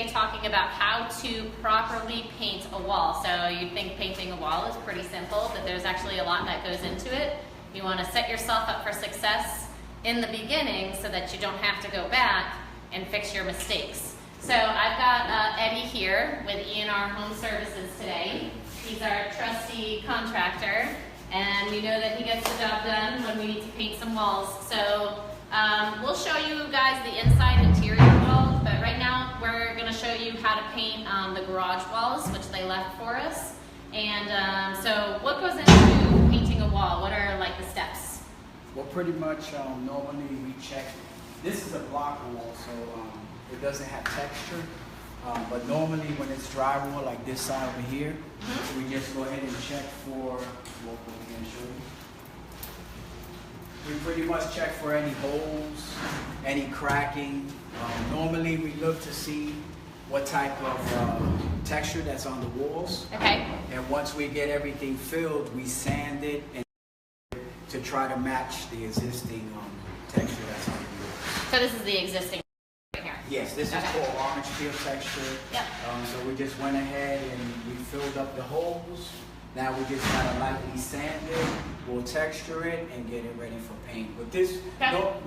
today talking about how to properly paint a wall. So you think painting a wall is pretty simple, but there's actually a lot that goes into it. You want to set yourself up for success in the beginning so that you don't have to go back and fix your mistakes. So I've got Eddie here with ENR Home Services today. He's our trusty contractor, and we know that he gets the job done when we need to paint some walls. So we'll show you guys the inside interior walls, but right now we're going to show you how to paint the garage walls, which they left for us. And so what goes into painting a wall? What are like the steps? Well, pretty much normally we check. This is a block wall, so it doesn't have texture. But normally when it's drywall like this side over here, we just go ahead and check for, we'll go here and show you. We pretty much check for any holes, any cracking. Normally we look to see what type of texture that's on the walls. Okay. And once we get everything filled, we sand it and to try to match the existing texture that's on the walls. So this is the existing right here. Yes, this is called orange peel texture. Yep. So we just went ahead and we filled up the holes. Now we just gotta lightly sand it, we'll texture it and get it ready for paint. But this,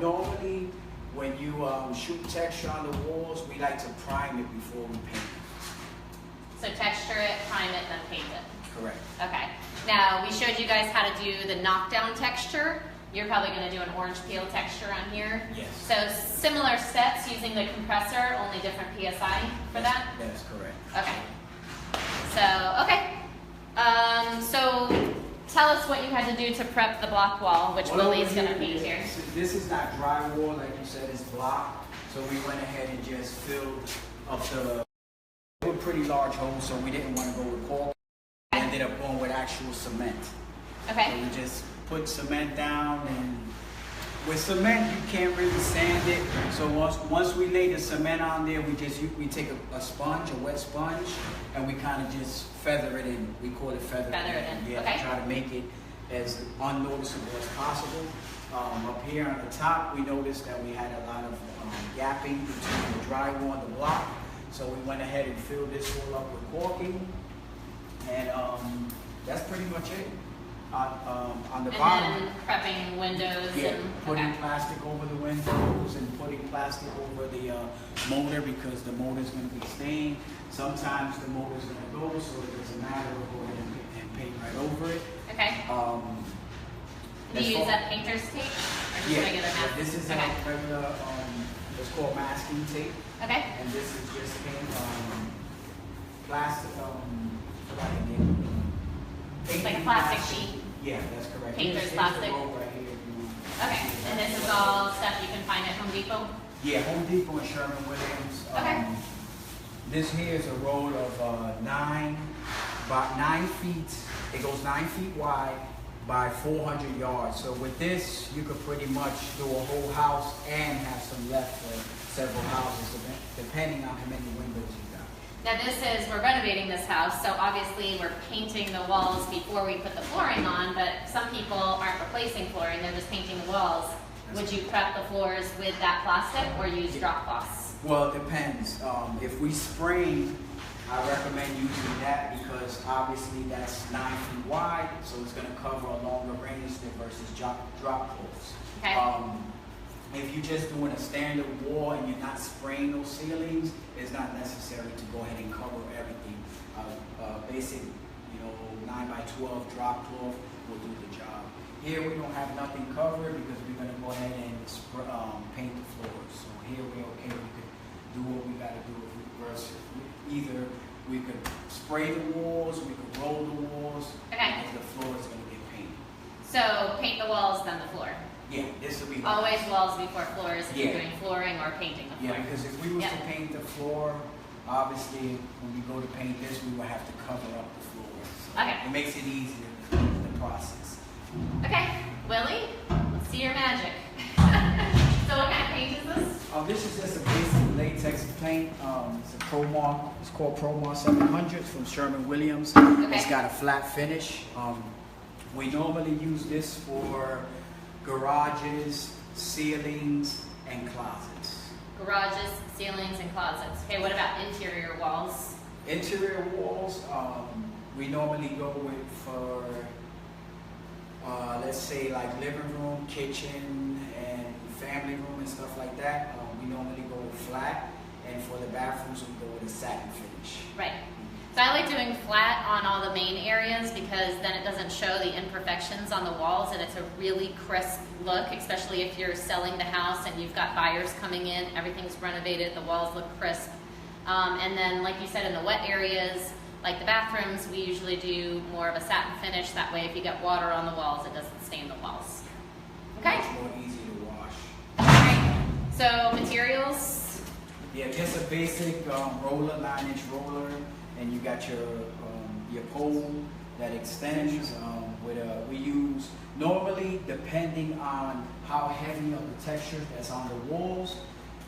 normally when you shoot texture on the walls, we like to prime it before we paint it. So texture it, prime it, then paint it. Correct. Okay. Now we showed you guys how to do the knockdown texture. You're probably going to do an orange peel texture on here. Yes. So similar steps using the compressor, only different PSI for that? That is correct. Okay. So, okay. So tell us what you had to do to prep the block wall, which Willie's going to paint here. This is not drywall, like you said, it's block. So we went ahead and just filled up they were pretty large holes, so we didn't want to go with caulk. We ended up going with actual cement. Okay. So we just put cement down, and with cement you can't really sand it. So once we lay the cement on there, we take a sponge, a wet sponge, and we kind of just feather it in. We call it feather it in. Yeah, okay. To try to make it as unnoticeable as possible. Up here on the top, we noticed that we had a lot of gapping between the drywall and the block. So we went ahead and filled this all up with caulking, and that's pretty much it. On the bottom, and then prepping windows. yeah, and putting plastic over the windows and putting plastic over the motor, because the motor is going to be stained. Sometimes the motor is going to go, so it doesn't matter. We'll go ahead and paint right over it. Okay. Do you use that painter's tape or just regular masking? This is regular. It's called masking tape. Okay. And this is just plastic. Like a plastic sheet. Yeah, that's correct. Painter's plastic. Right here, Okay. And this is all stuff you can find at Home Depot? Yeah, Home Depot and Sherwin-Williams. Okay. This here is a roll of about 9 feet. It goes 9 feet wide by 400 yards. So with this, you could pretty much do a whole house and have some left for several houses, depending on how many windows you got. Now we're renovating this house, so obviously we're painting the walls before we put the flooring on, but some people aren't replacing flooring, they're just painting the walls. Would you prep the floors with that plastic or use drop cloths? Well, it depends. If we spray, I recommend using that because obviously that's 9 feet wide, so it's going to cover a longer range versus drop cloths. Okay. If you're just doing a standard wall and you're not spraying those ceilings, it's not necessary to go ahead and cover everything. Basic, 9 by 12 drop cloth will do the job. Here we don't have nothing covered because we're going to go ahead and paint the floors. So here we're okay. We could do what we got to do versus either we could spray the walls, we could roll the walls, and the floor is going to get painted. So paint the walls, then the floor. Yeah, this will be always walls before floors if you're doing flooring flooring or painting the floor. Yeah, because if we was to paint the floor, obviously when we go to paint this, we would have to cover up the floor. So it makes it easier, the process. Okay, Willie, let's see your magic. So what kind of paint is this? This is just a basic latex paint. It's a Promar. It's called Promar 700 from Sherwin-Williams. It's got a flat finish. We normally use this for garages, ceilings, and closets. garages, ceilings, and closets. Okay, what about interior walls? Interior walls, we normally go with for, let's say like living room, kitchen, and family room and stuff like that. We normally go with flat, and for the bathrooms we go with a satin finish. Right. So I like doing flat on all the main areas because then it doesn't show the imperfections on the walls, and it's a really crisp look, especially if you're selling the house and you've got buyers coming in, everything's renovated, the walls look crisp. And then like you said, in the wet areas, like the bathrooms, we usually do more of a satin finish. That way if you get water on the walls, it doesn't stain the walls. Okay? Much more easy to wash. Alright, so materials? Yeah, just a basic roller, 9-inch roller, and you got your pole that extends. We use, normally depending on how heavy of the texture that's on the walls,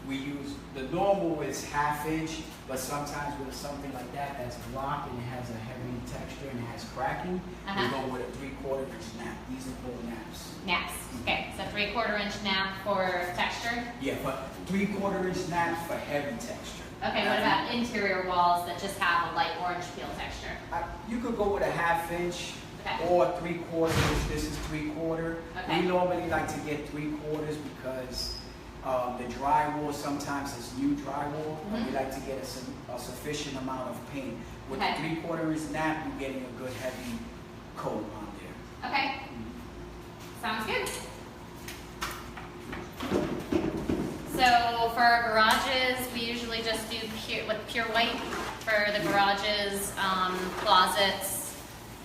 we use, the normal is 1/2 inch, but sometimes with something like that that's blocked and it has a heavy texture and it has cracking, we go with a 3/4 inch nap. These are called naps. Naps. Okay, so 3/4 inch nap for texture. Yeah, but 3/4 inch naps for heavy texture. Okay, what about interior walls that just have a light orange peel texture? You could go with a 1/2 inch Okay. or 3/4 inch. This is 3/4. Okay. We normally like to get 3/4 because the drywall sometimes is new drywall, and we like to get a sufficient amount of paint. With Okay. the 3/4 inch nap, you're getting a good heavy coat on there. Okay, sounds good. So for our garages, we usually just do pure white for the garages, closets,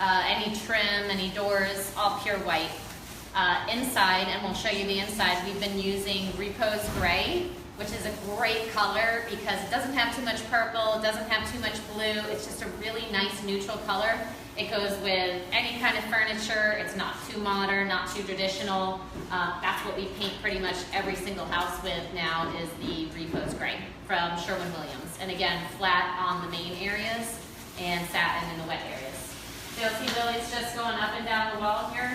any trim, any doors, all pure white. Inside, and we'll show you the inside, we've been using Repose Gray, which is a great color because it doesn't have too much purple, it doesn't have too much blue, it's just a really nice neutral color. It goes with any kind of furniture, it's not too modern, not too traditional. That's what we paint pretty much every single house with now is the Repose Gray from Sherwin-Williams. And again, flat on the main areas and satin in the wet areas. So you'll see Lily's just going up and down the wall here.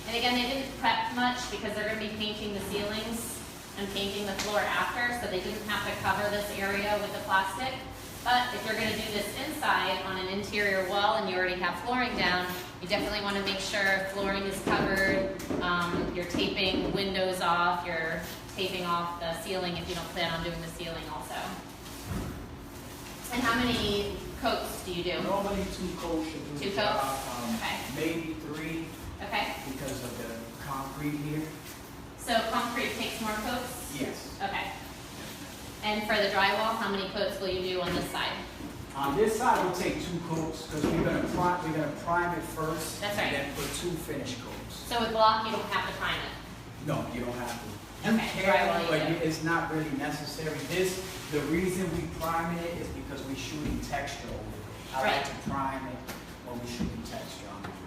And again, they didn't prep much because they're going to be painting the ceilings and painting the floor after, so they didn't have to cover this area with the plastic. But if you're going to do this inside on an interior wall and you already have flooring down, you definitely want to make sure flooring is covered, you're taping windows off, you're taping off the ceiling if you don't plan on doing the ceiling also. And how many coats do you do? Normally 2 coats should do 2 the job. coats? Okay. Maybe 3 Okay. because of the concrete here. So concrete takes more coats? Yes. Okay. And for the drywall, how many coats will you do on this side? On this side, we'll take 2 coats because we're gonna prime it first. That's right. And then put 2 finish coats. So with block, you don't have to prime it. No, you don't have to. You Okay, can, drywall you but do. it's not really necessary. The reason we prime it is because we're shooting texture over it. I Right. like to prime it when we're shooting texture on the walls.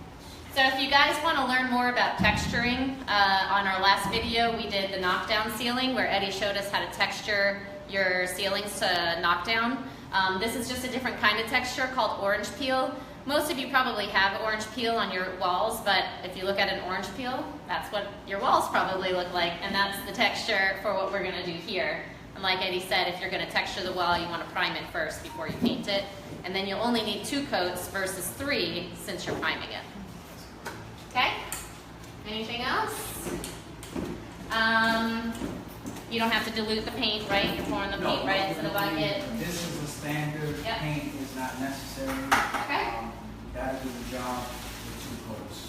So if you guys want to learn more about texturing, on our last video we did the knockdown ceiling where Eddie showed us how to texture your ceilings to knockdown. This is just a different kind of texture called orange peel. Most of you probably have orange peel on your walls, but if you look at an orange peel, that's what your walls probably look like, and that's the texture for what we're going to do here. And like Eddie said, if you're going to texture the wall, you want to prime it first before you paint it, and then you'll only need 2 coats versus 3 since you're priming it. Okay? Anything else? You don't have to dilute the paint, right? You're pouring the paint right into the bucket. This is the standard. Yep. Paint is not necessary. Okay. That'll do the job with 2 coats.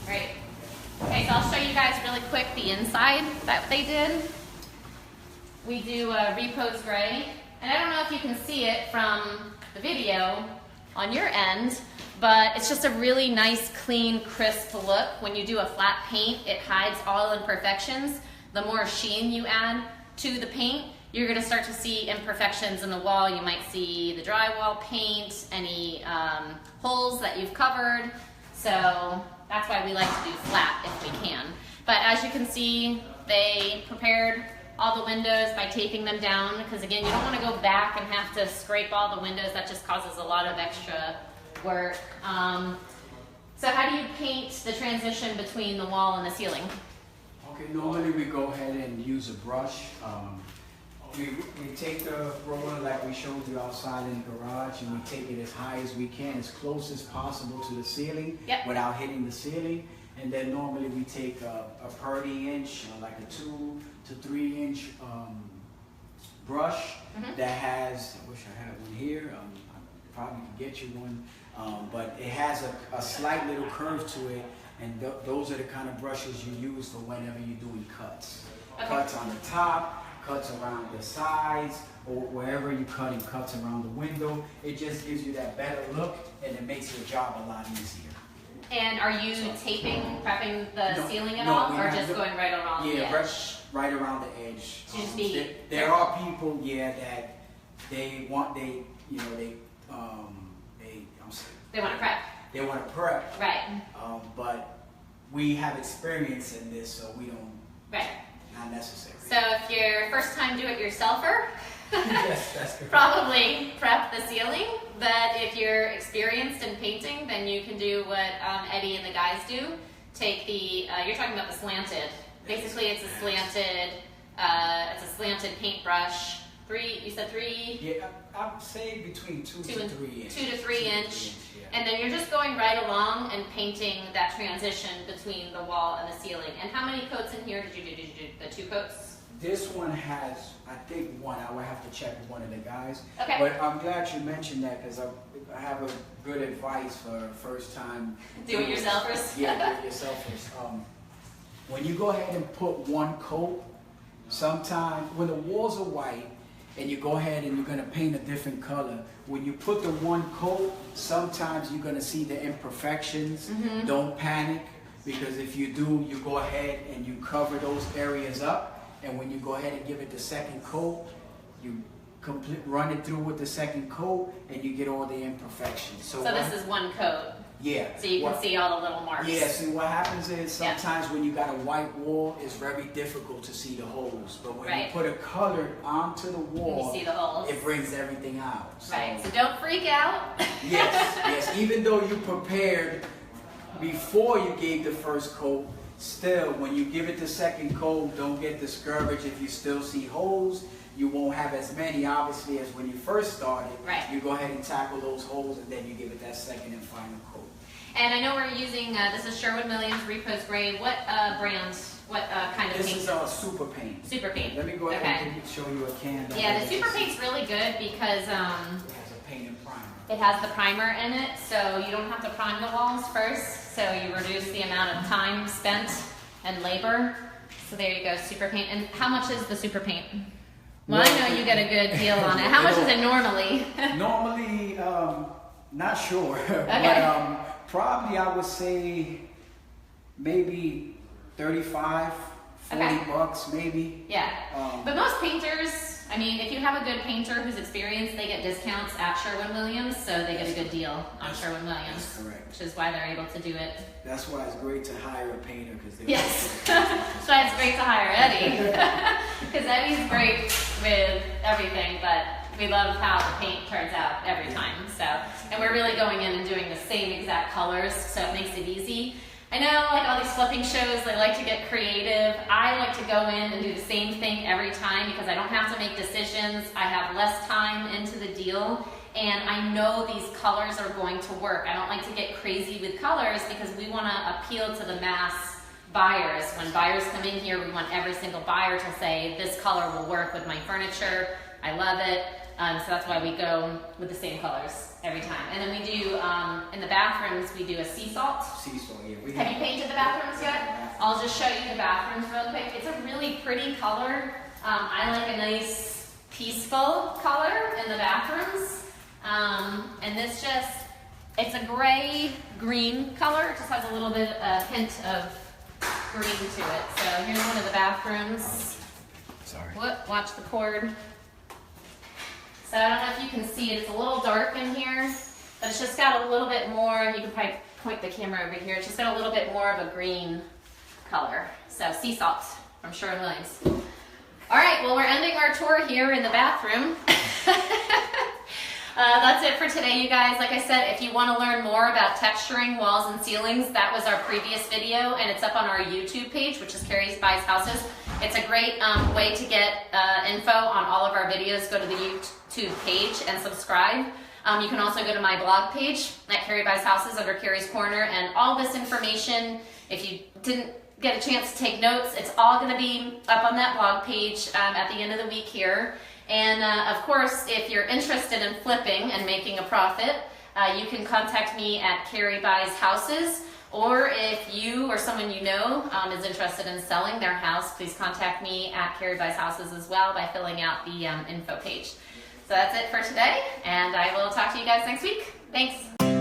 Great. Okay, so I'll show you guys really quick the inside that they did. We do a Repose Gray, and I don't know if you can see it from the video on your end, but it's just a really nice, clean, crisp look. When you do a flat paint, it hides all imperfections. The more sheen you add to the paint, you're going to start to see imperfections in the wall. You might see the drywall paint, any holes that you've covered. So that's why we like to do flat if we can. But as you can see, they prepared all the windows by taping them down, because again, you don't want to go back and have to scrape all the windows. That just causes a lot of extra work. So how do you paint the transition between the wall and the ceiling? Okay, normally we go ahead and use a brush. we take the roller like we showed you outside in the garage, and we take it as high as we can, as close as possible to the ceiling, Yep. without hitting the ceiling. And then normally we take a 30-inch, like a 2 to 3 inch brush that has, I wish I had one here, I probably could get you one, but it has a slight little curve to it, and those are the kind of brushes you use for whenever you're doing cuts. Okay. Cuts on the top, cuts around the sides, or wherever you're cutting, cuts around the window. It just gives you that better look, and it makes your job a lot easier. And are you taping, prepping the No, ceiling at no, all, we or have just the- going right around the Yeah, edge? right around the edge. To just be There careful. are people, that they want, They want to prep, they want to prep, right? but we have experience in this, so we don't, Right. not necessary. So if you're first time do-it-yourselfer, Yes, that's correct. probably prep the ceiling. But if you're experienced in painting, then you can do what Eddie and the guys do. Take the, you're talking about the slanted. Basically, it's a slanted paintbrush. You said 3? Yeah, I'd say between 2 to 3 inch. 2 to 3 inch. Yeah. And then you're just going right along and painting that transition between the wall and the ceiling. And how many coats in here did you do? Did you do the 2 coats? This one has, I think, one. I would have to check with one of the guys. Okay. But I'm glad you mentioned that, because I have a good advice for first time Do-it-yourselfers? Yeah, do-it-yourselfers. When you go ahead and put one coat, sometimes when the walls are white and you go ahead and you're going to paint a different color, when you put the one coat, sometimes you're going to see the imperfections. Don't panic, because if you do, you go ahead and you cover those areas up. And when you go ahead and give it the second coat, you run it through with the second coat, and you get all the imperfections. So this is one coat. Yeah. So you can see all the little marks. Yeah, see what happens is sometimes when you got a white wall, it's very difficult to see the holes. But when you put a color onto the wall, you see the holes. it brings everything out. So, Right, so don't freak out. yes. Even though you prepared before you gave the first coat, still, when you give it the second coat, don't get discouraged if you still see holes. You won't have as many, obviously, as when you first started. Right. You go ahead and tackle those holes, and then you give it that second and final coat. And I know we're using, this is Sherwin-Williams Repose Gray. What brand, what kind of This paint? is Super Paint. Super Paint. Let me go ahead and show you a can. Yeah, the Super Paint's really good because It has a paint and primer. it has the primer in it, so you don't have to prime the walls first, so you reduce the amount of time spent and labor. So there you go, Super Paint. And how much is the Super Paint? Well, I know you get a good deal on it. How much is it normally? Normally, not sure, Okay. but probably I would say maybe 35, 40 bucks maybe. Yeah. But most painters, I mean, if you have a good painter who's experienced, they get discounts at Sherwin-Williams, so they get a good deal on Sherwin-Williams. That's correct. Which is why they're able to do it. That's why it's great to hire a painter, because they Yes. That's why it's great to hire Eddie. Because Eddie's great with everything, but we love how the paint turns out every time. So, and we're really going in and doing the same exact colors, so it makes it easy. I know, like all these flipping shows, they like to get creative. I like to go in and do the same thing every time because I don't have to make decisions. I have less time into the deal, and I know these colors are going to work. I don't like to get crazy with colors because we want to appeal to the mass buyers. When buyers come in here, we want every single buyer to say, this color will work with my furniture. I love it. So that's why we go with the same colors every time. And then we do, in the bathrooms, we do a sea salt. Sea salt, yeah. Have you painted the bathrooms yet? I'll just show you the bathrooms real quick. It's a really pretty color. I like a nice peaceful color in the bathrooms. And this just, it's a gray-green color. It just has a little bit, a hint of green to it. So here's one of the bathrooms. Sorry. Watch the cord. So I don't know if you can see it. It's a little dark in here, but it's just got a little bit more. You can probably point the camera over here. It's just got a little bit more of a green color. So sea salt from Sherwin-Williams. All right, well, we're ending our tour here in the bathroom. That's it for today, you guys. Like I said, if you want to learn more about texturing walls and ceilings, that was our previous video, and it's up on our YouTube page, which is Carrie Buys Houses. It's a great way to get info on all of our videos. Go to the YouTube page and subscribe. You can also go to my blog page at Carrie Buys Houses under Carrie's Corner, and all this information, if you didn't get a chance to take notes, it's all going to be up on that blog page at the end of the week here. And of course, if you're interested in flipping and making a profit, you can contact me at Carrie Buys Houses, or if you or someone you know is interested in selling their house, please contact me at Carrie Buys Houses as well by filling out the info page. So that's it for today, and I will talk to you guys next week. Thanks.